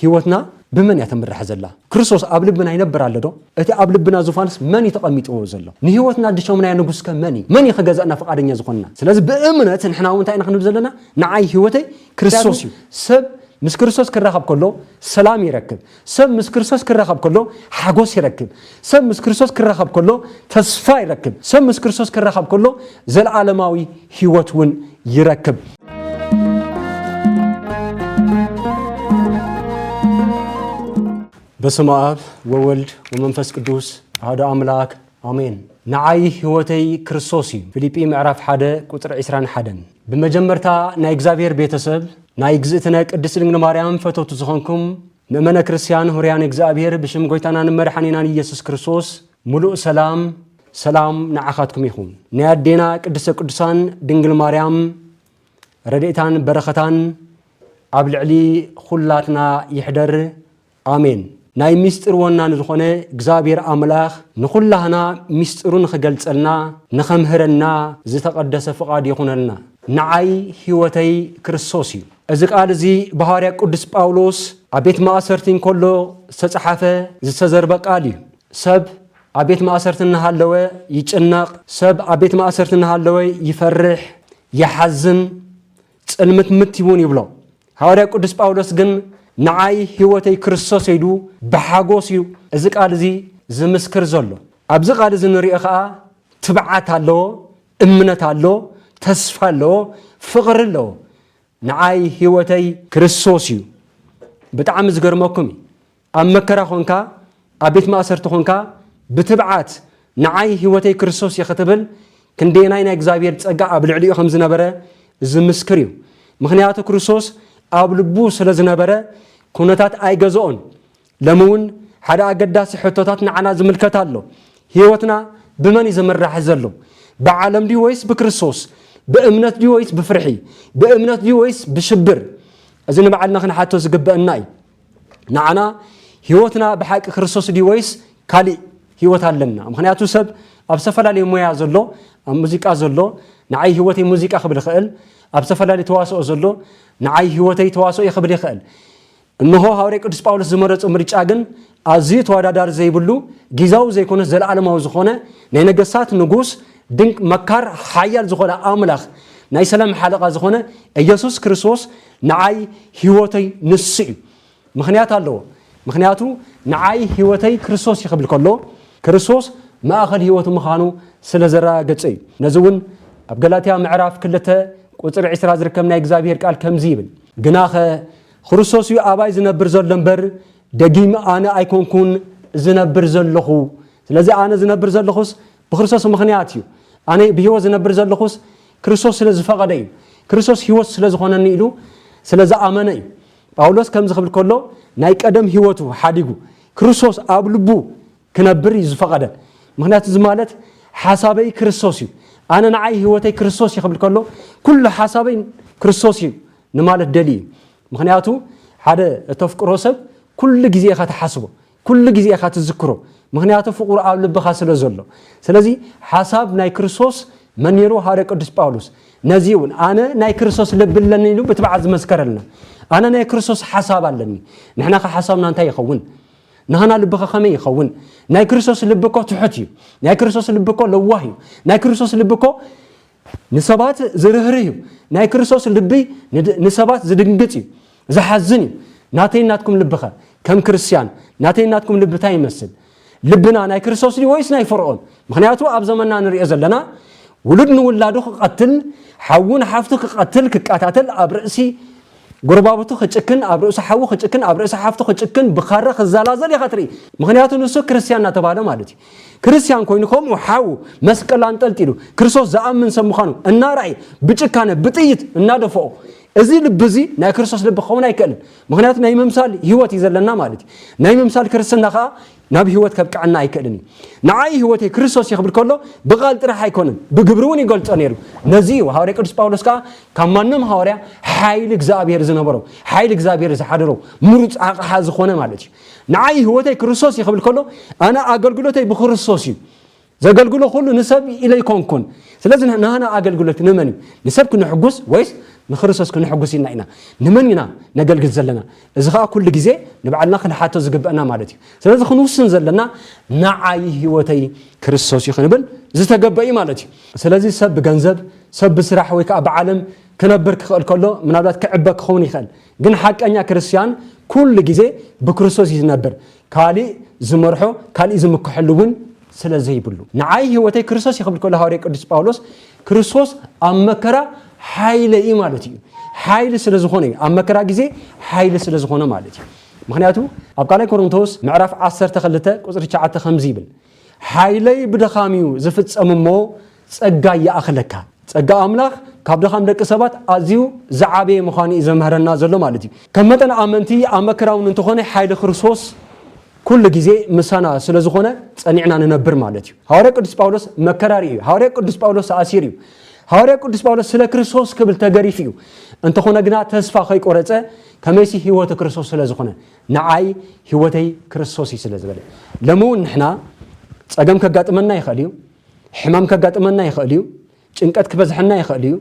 ህይወትና بمن يتمرح زلا كريستوس أبلبنا ينبر على ده أتي أبلبنا زفانس من يتقميت أو زلا نهوتنا دشوا من ينقص كماني من يخجزنا فقادين يزخنا سلازم بأمانة نحن وانتين خنود زلنا نعي هوتي كريستوس سب مس كريستوس كرخب كله سلام يركب سب مس كريستوس كرخب كله حجوس يركب سب مس كريستوس كرخب كله تصفى يركب سب مس كريستوس كرخب كله زل عالماوي هوتون يركب بسم الله وولد ومنفس قدوس هذا أملاك آمين نعي هوتي كريستوسي فيليبي معرف حدا قطر 21 بمجمرتا نايغزابير بيتسب نايغزتنا قدس لنا مريم فتوت زخونكم مؤمنه كريستيان هوريان اغزابير بشم غويتانا نمرحنينا يسوع كريستوس ملؤ سلام نعخاتكم يخون نيادينا قدس قدسان دنجل مريم رديتان برختان ابلعلي خلاتنا يحضر آمين ناي مستر ونا نزخونه እግዚአብሔር አምላክ ንኹላህና ሚስጥሩን ኸገልጸልና ንኸምህረና ዝተቀደሰ ፍቃድ ይኹነልና ንዓይ ህይወተይ ክርስቶስ እዩ እዚ ቃል እዚ በሐዋርያ ቅዱስ ጳውሎስ አቤት ማእሰርቲን ኮሎ ዝተጻሐፈ ዝተዘርበ ቃል እዩ ሰብ አቤት ማእሰርትን ሃለወ ይጭነቅ ሰብ አቤት ማእሰርትን ሃለወ ይፈርሕ ይሐዝን ጽልምት ምትይውን ይብሎ ሐዋርያ ቅዱስ ጳውሎስ ግን نعاي هوتي كريستوس يدو بحاجوسيو إذا قال زي زمسكر زلو أبزق قال زي نريقة تبعات هالو إمنة هالو تسفى هالو فقر هالو نعاي هوتي كريستوسيو بتعمز قرمكمي أما كرا خونكا أبيت ما أسرت خونكا بتبعات نعاي هوتي كريستوس يختبل كنديناينا إجزابير تسقى بالعليو خمسنا برا زمسكريو مخنياتو كريستوس أبلبو سلزنا برا كونتات أي جزءون لمون حدا قداس حطتاتنا عنا زملكات الله هيوتنا بمن يزمر راح يزلو بعالم دي ويس بكريستوس بأمنة دي ويس بفرحي بأمنة دي ويس بشبر أزين بعدنا خن حتى زقبة الناي نعنا هيوتنا بحق كريستوس دي ويس كالي هيوت لنا مخنياتو سب أبسفل على مويا زلو موسيقى زلو نعي هيوتي موسيقى خبر خيل أبسفل على تواصل زلو نعي هيوتي تواصل يخبر خيل إنه هاوري قدس باولس زمرت أمريكا أجن أزيت وادار زي بلو جيزاو زي كونه زل عالم وزخونه نينجسات نجوس دينك مكار حيال زخونه أملاخ ناي سلام حلقة زخونه يسوع كريستوس نعي هيوتي نسي مخنيات الله مخنياتو نعي هيوتي كريستوس يخبر كله كريستوس ما أخذ هيوته مخانو سلزرا قصي نزون بقلاتيا معرف كلته قطر 10 زركمنا إجزابير قال كم زيبل جناخ كريستوس يو أباي زنبر زلنبر دقيم أنا أيكون كون زنبر زلخو لذا أنا زنبر زلخوس بخريستوس مخنياتيو أنا بيهو زنبر زلخوس كريستوس لذا فقدي كريستوس هيوس لذا خانن يلو لذا أماني باولوس كم زخبل كله نايك أدم هيوتو حاديجو كريستوس أبلبو كنبر يزفقده مخنيات زمالت حسابي كريستوسيو أنا نعي هيوتي كريستوس يخبل كله كل حسابي كريستوسيو نمالت دليل مخنياتو هذا تفكر سب كل جزء خات حسبه كل جزء خات تذكره مخنياتو فقر قبل بخاسل زلوا سلازي حساب ناي كريستوس من يرو هذا قدس باولوس نزيون أنا ناي كريستوس لبلني له بتبعز مسكرنا أنا ناي كريستوس حساب علني نحنا حسابنا أنت يخون نحنا لبخ خمي يخون ناي كريستوس لبكو تحتي ناي كريستوس لبكو لواهي ناي كريستوس لبكو نسبات زرهريو ناي كريستوس لبي نسبات زدنقتي زحزني ناتيناتكم لبخه كم كريستيان ناتيناتكم لبتا يمثل لبنا ناي كريستوس دي ويس ناي فرعون مخنياتو اب زماننا نري زلنا ولد نولادو قتل حون حفتو قتل كقاتاتل ابرئسي غربابتو خچكن ابرئس حو خچكن ابرئس حفتو خچكن بخاره خزالازل يخطري مخنياتو نسو كريستيان نتباله مالتي كريستيان كوينكم وحاو مسقل انطلطيلو كريستوس زامن سمخانو እና ራይ بچካነ بጥይት እናደፈው እዚ ልብዚ ናይ ክርስቶስ ልብ ኾና ይከል ምክንያቱ ናይ መምሳል ህይወት ይዘለና ማለት ናይ መምሳል ክርስትናኻ ናብ ህይወት ከብቃዕና አይከልኒ ናይ ህይወት ክርስቶስ ይخبር ከሎ በቃል ጥራህ አይኮንን በግብሩን ይገልጾ ነይሩ ነዚ ሐዋርያ ቅዱስ ጳውሎስ ከማንም ሐዋርያ ኃይል እግዚአብሔር ዝነበረው ኃይል እግዚአብሔር ዝሓደረው ምሩጽ አቅሓ ዝኾነ ማለት ናይ ህይወት ክርስቶስ ይخبር ከሎ አና አገልግሎተይ በክርስቶስ እዩ ዘገልግሎ ሁሉ ንሰብ ኢለይኮንኩን ስለዚህ ናና አገልግሎት ነመን ንሰብ ክንሕጉስ ወይስ ንክርስቶስ ክንሕጉስ ኢና ኢና ነመንና ነገልግል ዘለና እዚ ኻ ኩሉ ግዜ نبعلنا خن حتى زقبنا مالتي سلازي خنوسن زلنا نعاي هيوتي كريستوس يخنبل زتقبئي مالتي سلازي سب جنزب سب سراح ويك بعالم كنبر كخل كله من أبلاد كعبك خوني خل جن حق أنيا كريستيان كل جزء بكريستوس ينبر كالي زمرحو كالي زمك حلوون سلازي يبلو نعاي هيوتي كريستوس يخبل كل هاريك قدس باولوس كريستوس أمكرا حيل إيه مالتي حيل سلازخوني أمكرا جزء حيل سلازخونه مالتي مخنياتو أبقالي كورنثوس معرف 10 تخلته قصر 9 بل حيلي بدخاميو زفت أممو ጸጋ ያአخለካ ጸጋ አምላክ ካብ ደኻም ደቂ ሰባት ኣዝዩ ዝዓበየ ምዃኑ ዘመሃረና ዘሎ ማለት እዩ ከመጠን ኣመንቲ ኣመክራውን እንትኾነ ሓይሊ ክርስቶስ ኩሉ ግዜ ምሳና ስለዝኾነ ጸኒዕና ንነብር ማለት እዩ ሐዋርያ ቅዱስ ጳውሎስ መከራሪ እዩ ሐዋርያ ቅዱስ ጳውሎስ ኣሲር እዩ ሐዋርያ ቅዱስ ጳውሎስ ስለ ክርስቶስ ክብል ተገሪፍ እዩ እንተኾነ ግና ተስፋ ከይቆረጸ ከመሲ ህይወት ክርስቶስ ስለዝኾነ ንዓይ ህይወተይ ክርስቶስ ስለዝበለ ለሙን ንሕና ጸገም ከጋጥመና ይኽእል እዩ ሕማም ከጋጥመና ይኽእል እዩ ጭንቀት ክበዝሐና ይኽእል እዩ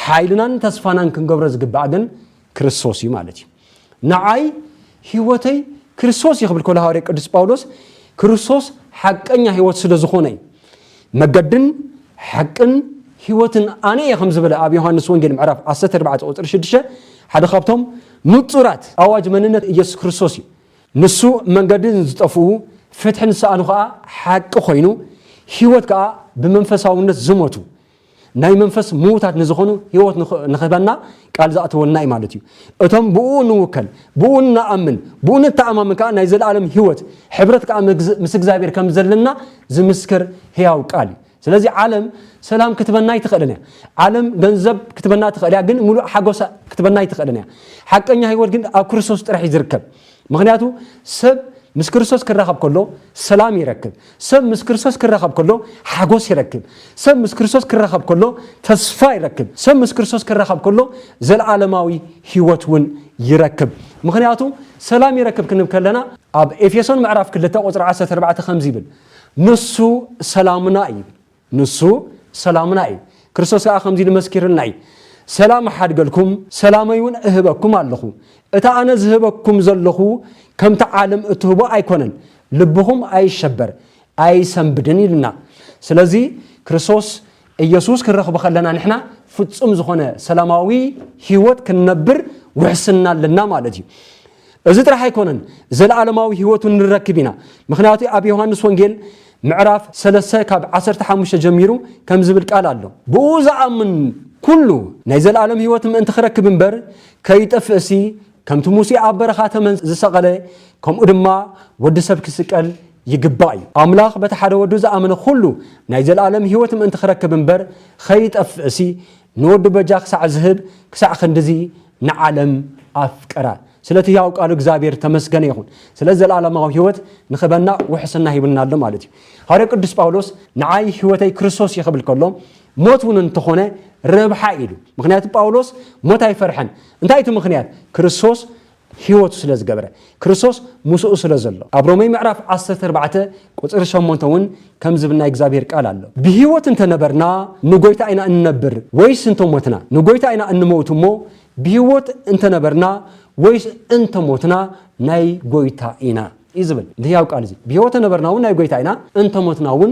ሓይልናን ተስፋናን ክንገብሮ ዝግባእ ግን ክርስቶስ እዩ ማለት እዩ ንዓይ ህይወተይ ክርስቶስ ይኽብል ኮለ ሐዋርያ ቅዱስ ጳውሎስ ክርስቶስ ሓቀኛ ህይወት ስለዝኾነ መገድን ሓቅን ህይወትን ኣነ ከም ዝበለ ኣብ ዮሐንስ ወንጌል ምዕራፍ 14 ቁጥር 6 ሓደ ካብቶም ንጹራት ኣዋጅ መንነት ኢየሱስ ክርስቶስ እዩ ንሱ መንገድን ዝጠፍኡ ፍትሕን ሰኣኑ ከዓ ሓቂ ኮይኑ ህይወት ከዓ ብመንፈሳውነት ዝሞቱ ናይ መንፈስ ሙታት ንዝኾኑ ህይወት ንኽበና ቃል ዝኣተወና እዩ ማለት እዩ እቶም ብኡ ንውከል ብኡ ንኣምን ብኡ ንተኣማምን ከዓ ናይ ዘለኣለም ህይወት ሕብረት ከዓ ምስ እግዚአብሔር ከም ዘለና ዝምስክር ህያው ቃል ስለዚ ዓለም ሰላም ክትበና ይትኽእልና ዓለም ገንዘብ ክትበና ትኽእላ ግን ሙሉእ ሓጎስ ክትበና ይትኽእልና ሓቀኛ ህይወት ግን ኣብ ክርስቶስ ጥራሕ ይዝርከብ ምክንያቱ ሰብ ምስ ክርስቶስ ክራኸብ ከሎ ሰላም ይረክብ ሰብ ምስ ክርስቶስ ክራኸብ ከሎ ሓጎስ ይረክብ ሰብ ምስ ክርስቶስ ክራኸብ ከሎ ተስፋ ይረክብ ሰብ ምስ ክርስቶስ ክራኸብ ከሎ ዘለዓለማዊ ህይወት ውን ይረክብ ምክንያቱ ሰላም ይረክብ ክንብ ከለና ኣብ ኤፌሶን ምዕራፍ 2 ቁጥር 14 ከም ይብል ንሱ ሰላምና እዩ ንሱ ሰላምና እዩ ክርስቶስ ከዓ ከምዚ ልመስኪርልና እዩ ሰላም ሓድገልኩም ሰላመይውን እህበኩም ኣለኹ እታ ኣነ ዝህበኩም ዘለኹ ከምቲ ዓለም እትህቦ ኣይኮነን ልብኹም ኣይሸበር ኣይሰንብድን ይልና ስለዚ ክርስቶስ ኢየሱስ ክረኽቦ ከለና ንሕና ፍጹም ዝኾነ ሰላማዊ ህይወት ክንነብር ውሕስና ኣለና ማለት እዩ እዚ ጥራሕ ኣይኮነን ዘለዓለማዊ ህይወት ንረክብ ኢና ምክንያቱ ኣብ ዮሐንስ ወንጌል ምዕራፍ 3 ካብ 15 ጀሚሩ ከም ዝብል ቃል ኣሎ ብኡ ዝኣምን ኩሉ ናይ ዘለዓለም ህይወት ምእንቲ ክረክብ እምበር ከይጠፍእሲ ከምቲ ሙሴ ኣብ በረኻ ተመን ዝሰቐለ ከምኡ ድማ ወዲ ሰብ ክስቀል ይግባእ እዩ ኣምላኽ በቲ ሓደ ወዱ ዝኣመነ ኩሉ ናይ ዘለዓለም ህይወት ምእንቲ ክረክብ እምበር ከይጠፍእሲ ንወዱ በጃ ክሳዕ ዝህብ ክሳዕ ክንድዚ ንዓለም ኣፍቀራ ስለቲ ያው ቃሉ እግዚአብሔር ተመስገነ ይሁን ስለዚህ ዘለዓለማዊ ህይወት ንኽበና ውሕስና ይብልና ኣሎ ማለት እዩ ሐዋርያ ቅዱስ ጳውሎስ ንዓይ ህይወተይ ክርስቶስ ይኽብል ከሎ ሞት ውን እንተኾነ ረብሓ ኢሉ ምክንያቱ ጳውሎስ ሞት ኣይፈርሐን እንታይ እቲ ምክንያት ክርስቶስ ህይወቱ ስለ ዝገበረ ክርስቶስ ሙስኡ ስለ ዘሎ ኣብ ሮሜ ምዕራፍ 14 ቁጥር 8 ውን ከም ዝብል ናይ እግዚአብሔር ቃል ኣሎ ብህይወት እንተነበርና ንጎይታ ኢና እንነብር ወይስ እንተሞትና ንጎይታ ኢና እንሞት እሞ ብህይወት እንተነበርና ወይስ እንተሞትና ናይ ጎይታ ኢና ይዝብል ለያው ቃል እዚ ብህይወት ነበርና ውን ናይ ጎይታ ኢና እንተሞትና ውን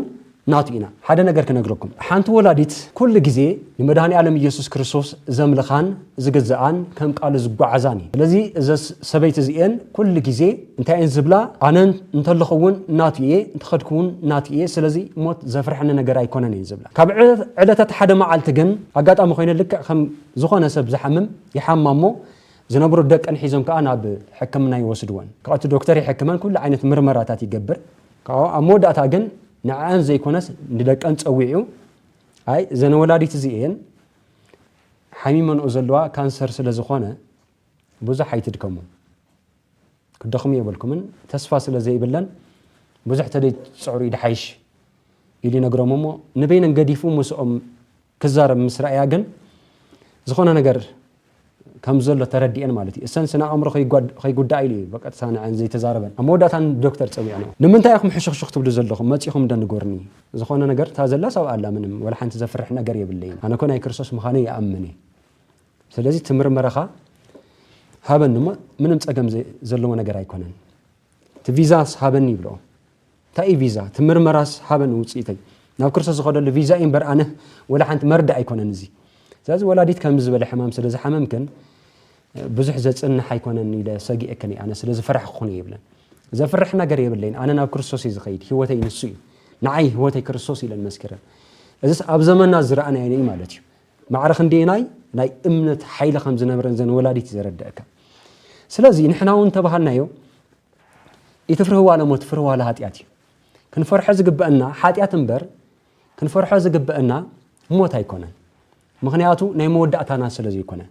ናቱ ኢና ሓደ ነገር ክነግረኩም ሓንቲ ወላዲት ኩሉ ግዜ ንመድኃኒ ዓለም ኢየሱስ ክርስቶስ ዘምልኻን ዝግዛኣን ከም ቃሉ ዝጓዓዛን ስለዚ እዚ ሰበይቲ እዚአን ኩሉ ግዜ እንታይን ዝብላ ኣነ እንተልኸውን ናቱ እየ እንተኸድኩውን ናቱ እየ ስለዚ ሞት ዘፍርሐኒ ነገር ኣይኮነን እየ ዝብላ ካብ ዕለታት ሓደ መዓልቲ ግን ኣጋጣሚ ኮይኑ ልክዕ ከም ዝኾነ ሰብ ዝሓምም ይሓማሞ ዝነብሩ ደቀን ሒዞም ከዓ ናብ ሕክምና ይወስድዎን ካብቲ ዶክተር ይሕክመን ኩሉ ዓይነት ምርመራታት ይገብር ካብ ኣብ መወዳእታ ግን ንዓን ዘይኮነስ ንደቀን ፀዊዑ ኣይ ዘነ ወላዲት እዚአን ሓሚመንኦ ዘለዋ ካንሰር ስለ ዝኾነ ብዙሕ ኣይትድከሙ ክደኽሙ የበልኩምን ተስፋ ስለ ዘይብለን ብዙሕ ተደይ ፅዕሩ ይድሓይሽ ኢሉ ይነግሮም እሞ ንበይነን ገዲፉ ምስኦም ክዛረብ ምስ ረኣያ ግን ዝኾነ ነገር ከም ዘሎ ተረዲአን ማለት እዩ እሰን ስነ ኣእምሮ ከይጉዳእ ኢሉ በቀጥታ ንዓን ዘይተዛረበን ኣብ መወዳእታ ዶክተር ፀዊዕና ንምንታይ ኢኹም ሕሽኽሽኽ ትብሉ ዘለኹም መፂኹም ደንጎርኒ ዝኾነ ነገር ታዘላ ሰብ ኣላ ምንም ወላ ሓንቲ ዘፍርሕ ነገር የብለይን ኣነ ኮ ናይ ክርስቶስ ምዃነ ይኣምን ስለዚ ትምርመረኻ ሃበኒ ምንም ፀገም ዘለዎ ነገር ኣይኮነን ቪዛስ ሃበኒ ይብሎ ታይ ቪዛ ትምርመራስ ሃበኒ ውፅኢተይ ናብ ክርስቶስ ዝኸደሉ ቪዛ እምበር ኣነ ወላ ሓንቲ መርዳ ኣይኮነን እዚ ስለዚ ወላዲት ከም ዝበለ ሕማም ስለዚ ሓመምከን ብዙሕ ዘፅንሕ ኣይኮነን ኢለ ሰጊአከኒ ኣነ ስለዚ ፈርሕ ክኾነ ይብለን ዘፍርሕ ነገር የብለይን ኣነ ናብ ክርስቶስ እዩ ዝኸይድ ህይወተይ ንሱ እዩ ንዓይ ህይወተይ ክርስቶስ ኢለን መስክረ እዚስ ኣብ ዘመንና ዝረኣናዮ እዩ ማለት እዩ ማዕረኽ እንዴናይ ናይ እምነት ሓይሊ ከም ዝነበረን ዘን ወላዲት ዘረድአካ ስለዚ ንሕና እውን ተባሃልናዮ ኢትፍርህዋ ለሞት ፍርህዋ ለሃጢአት እዩ ክንፈርሖ ዝግበአና ሓጢአት እምበር ክንፈርሖ ዝግበአና ሞት ኣይኮነን ምክንያቱ ናይ መወዳእታና ስለ ዘይኮነ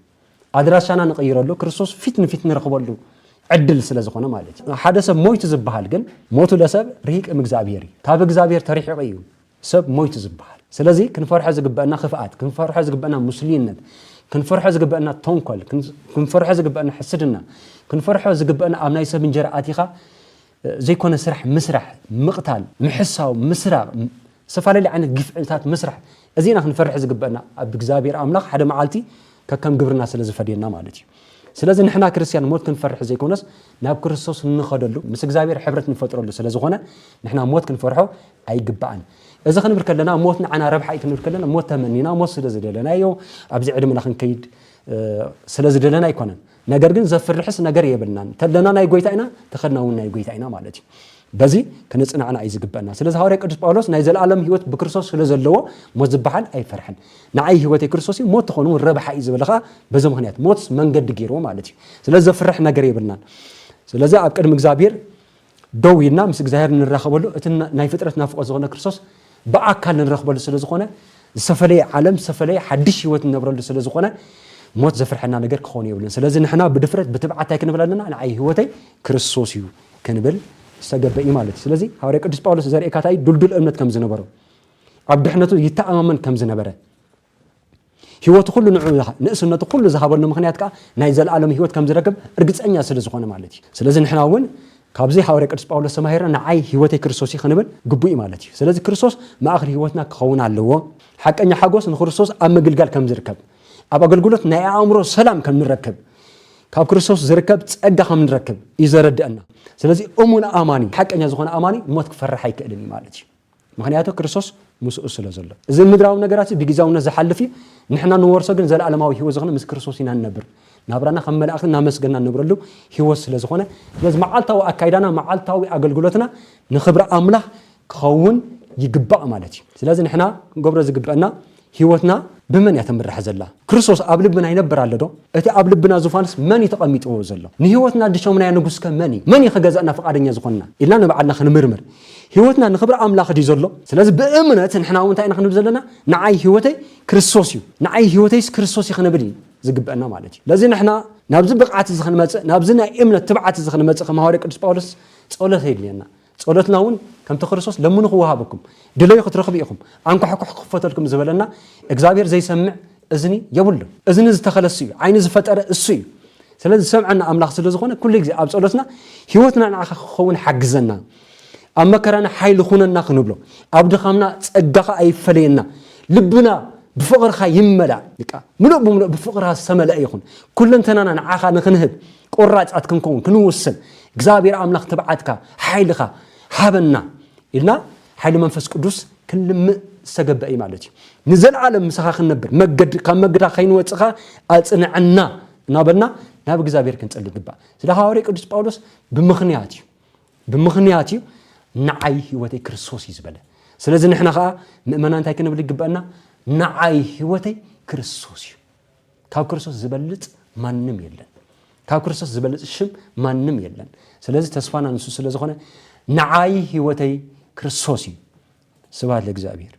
ኣድራሻና ንቀይረሉ ክርስቶስ ፊት ንፊት ንረኽበሉ ዕድል ስለ ዝኾነ ማለት እዩ ሓደ ሰብ ሞይቱ ዝበሃል ግን ሞቱ ለሰብ ርሂቅ እግዚአብሔር እዩ ካብ እግዚአብሔር ተሪሒቑ እዩ ሰብ ሞይቱ ዝበሃል ስለዚ ክንፈርሖ ዝግበአና ክፍኣት ክንፈርሖ ዝግበአና ሙስሊምነት ክንፈርሖ ዝግበአና ተንኮል ክንፈርሖ ዝግበአና ሕስድና ክንፈርሖ ዝግበአና ኣብ ናይ ሰብ እንጀራ ኣቲኻ ዘይኮነ ስራሕ ምስራሕ ምቕታል ምሕሳው ምስራቅ ዝተፈላለዩ ዓይነት ግፍዕታት ምስራሕ እዚና ክንፈርሕ ዝግበአና ኣብ እግዚአብሔር ኣምላኽ ሓደ መዓልቲ ከከም ግብርና ስለ ዝፈድየና ማለት እዩ ስለዚ ንሕና ክርስቲያን ሞት ክንፈርሕ ዘይኮነስ ናብ ክርስቶስ ንኸደሉ ምስ እግዚአብሔር ሕብረት ንፈጥረሉ ስለ ዝኾነ ንሕና ሞት ክንፈርሖ ኣይግባእን እዚ ክንብል ከለና ሞት ንዓና ረብሓ እዩ ክንብል ከለና ሞት ተመኒና ሞት ስለ ዝደለናዮ ኣብዚ ዕድመና ክንከይድ ስለ ዝደለና ኣይኮነን ነገር ግን ዘፍርሕስ ነገር የብልናን ተለና ናይ ጎይታ ኢና ተኸድና እውን ናይ ጎይታ ኢና ማለት እዩ በዚ ክንጽናዕና እዩ ዝግበአና ስለዚ ሐዋርያ ቅዱስ ጳውሎስ ናይ ዘለዓለም ህይወት ብክርስቶስ ስለ ዘለዎ ሞት ዝበሃል ኣይፈርሕን ንዓይ ህይወተይ ክርስቶስ እዩ ሞት ተኾኑ ረብሓ እዩ ዝበለኻ በዚ ምክንያት ሞት መንገዲ ገይርዎ ማለት እዩ ስለዚ ዘፍርሕ ነገር የብልናን ስለዚ ኣብ ቅድሚ እግዚአብሔር ደው ኢልና ምስ እግዚአብሔር ንራኸበሉ እቲ ናይ ፍጥረት ናፍቆ ዝኾነ ክርስቶስ በኣካል ንረኽበሉ ስለ ዝኾነ ዝተፈለየ ዓለም ዝተፈለየ ሓድሽ ህይወት ንነብረሉ ስለ ዝኾነ ሞት ዘፍርሐና ነገር ክኾን የብልን ስለዚ ንሕና ብድፍረት ብትብዓታይ ክንብል ኣለና ንዓይ ህይወተይ ክርስቶስ እዩ ክንብል ዝተገበኢ ማለት እዩ ስለዚ ሐዋርያ ቅዱስ ጳውሎስ ዘርእየካ ታይ ዱልዱል እምነት ከም ዝነበረ ኣብ ድሕነቱ ይተኣማመን ከም ዝነበረ ህይወቱ ኩሉ ንእስነቱ ኩሉ ዝሃበሉ ምክንያት ከዓ ናይ ዘለዓለም ህይወት ከም ዝረክብ እርግፀኛ ስለ ዝኾነ ማለት እዩ ስለዚ ንሕና እውን ካብዚ ሐዋርያ ቅዱስ ጳውሎስ ተማሂርና ንዓይ ህይወተይ ክርስቶስ እዩ ክንብል ግቡእ ማለት እዩ ስለዚ ክርስቶስ ማእኸል ህይወትና ክኸውን ኣለዎ ሓቀኛ ሓጎስ ንክርስቶስ ኣብ ምግልጋል ከም ዝርከብ ኣብ ኣገልግሎት ናይ ኣእምሮ ሰላም ከም ንረክብ ካብ ክርስቶስ ዝርከብ ፀጋ ከም ንረክብ እዩ ዘረድአና ስለዚ እሙን ኣማኒ ሓቀኛ ዝኾነ ኣማኒ ሞት ክፈርሕ ኣይክእልን እዩ ማለት እዩ ምክንያቱ ክርስቶስ ምስኡ ስለ ዘሎ እዚ ምድራዊ ነገራት ብግዛውነት ዝሓልፍ እዩ ንሕና ንወርሶ ግን ዘለዓለማዊ ህይወት ዝኾነ ምስ ክርስቶስ ኢና ንነብር ናብራና ከም መላእክቲ እናመስገና ንብረሉ ህይወት ስለ ዝኾነ ስለዚ መዓልታዊ ኣካይዳና መዓልታዊ ኣገልግሎትና ንኽብሪ ኣምላኽ ክኸውን ይግባእ ማለት እዩ ስለዚ ንሕና ክንገብሮ ዝግበአና ህይወትና ብመን ያተምርሕ ዘላ ክርስቶስ ኣብ ልብና ይነብር ኣሎ ዶ እቲ ኣብ ልብና ዙፋንስ መን ይተቐሚጥዎ ዘሎ ንህይወትና ድሾምና ንጉስከ መን ይኽገዛእና ፈቃደኛ ዝኾንና ኢልና ንባዕልና ክንምርምር ህይወትና ንኽብሪ ኣምላኽ ድዩ ዘሎ ስለዚ ብእምነት ንሕና እውን እንታይ ኢና ክንብል ዘለና ንዓይ ህይወተይ ክርስቶስ እዩ ንዓይ ህይወተይስ ክርስቶስ እዩ ክንብል ዝግበአና ማለት እዩ ለዚ ንሕና ናብዚ ብቕዓት እዚ ክንመፅእ ናብዚ ናይ እምነት ትብዓት እዚ ክንመፅእ ከም ሐዋርያ ቅዱስ ጳውሎስ ጸሎት የድልየና ጸሎትና እውን ከምቲ ክርስቶስ ለምኑ ክወሃበኩም ድለዩ ክትረኽቡ ኢኹም ኣንኳሕኩሕ ክፈተልኩም ዝበለና እግዚአብሔር ዘይሰምዕ እዝኒ የብሉ እዝኒ ዝተኸለስ እዩ ዓይኒ ዝፈጠረ እሱ እዩ ስለዚ ሰምዐና ኣምላኽ ስለ ዝኾነ ኩሉ ግዜ ኣብ ጸሎትና ህይወትና ንዓኻ ክኸውን ሓግዘና ኣብ መከራና ሓይሊ ኹነና ክንብሎ ኣብ ድኻምና ፀጋኻ ኣይፈለየና ልብና ብፍቕርኻ ይመላእ ምሉእ ብምሉእ ብፍቕርኻ ዝተመልአ ይኹን ኩለንተናና ንዓኻ ንክንህብ ቁራፃት ክንከውን ክንውስን እግዚአብሔር ኣምላኽ ትብዓትካ ሓይልኻ ሃበና ኢልና ሓይሊ መንፈስ ቅዱስ ክንልምእ ዝተገበአ እዩ ማለት እዩ ንዘለዓለም ምሳኻ ክንነብር ካብ መገድካ ከይንወፅኻ ኣፅንዕና እናበልና ናብ እግዚአብሔር ክንጸልይ ይግባእ ስለ ሐዋርያ ቅዱስ ጳውሎስ ብምኽንያት እዩ ንዓይ ህይወተይ ክርስቶስ እዩ ዝበለ ስለዚ ንሕና ከዓ ምእመና እንታይ ክንብል ይግባአና ንዓይ ህይወተይ ክርስቶስ እዩ ካብ ክርስቶስ ዝበልፅ ማንም የለን ካብ ክርስቶስ ዝበልፅ ሽም ማንም የለን ስለዚ ተስፋና ንሱ ስለ ዝኾነ ንዓይ ህይወተይ ክርስቶስ እዩ ስብሐት ለእግዚአብሔር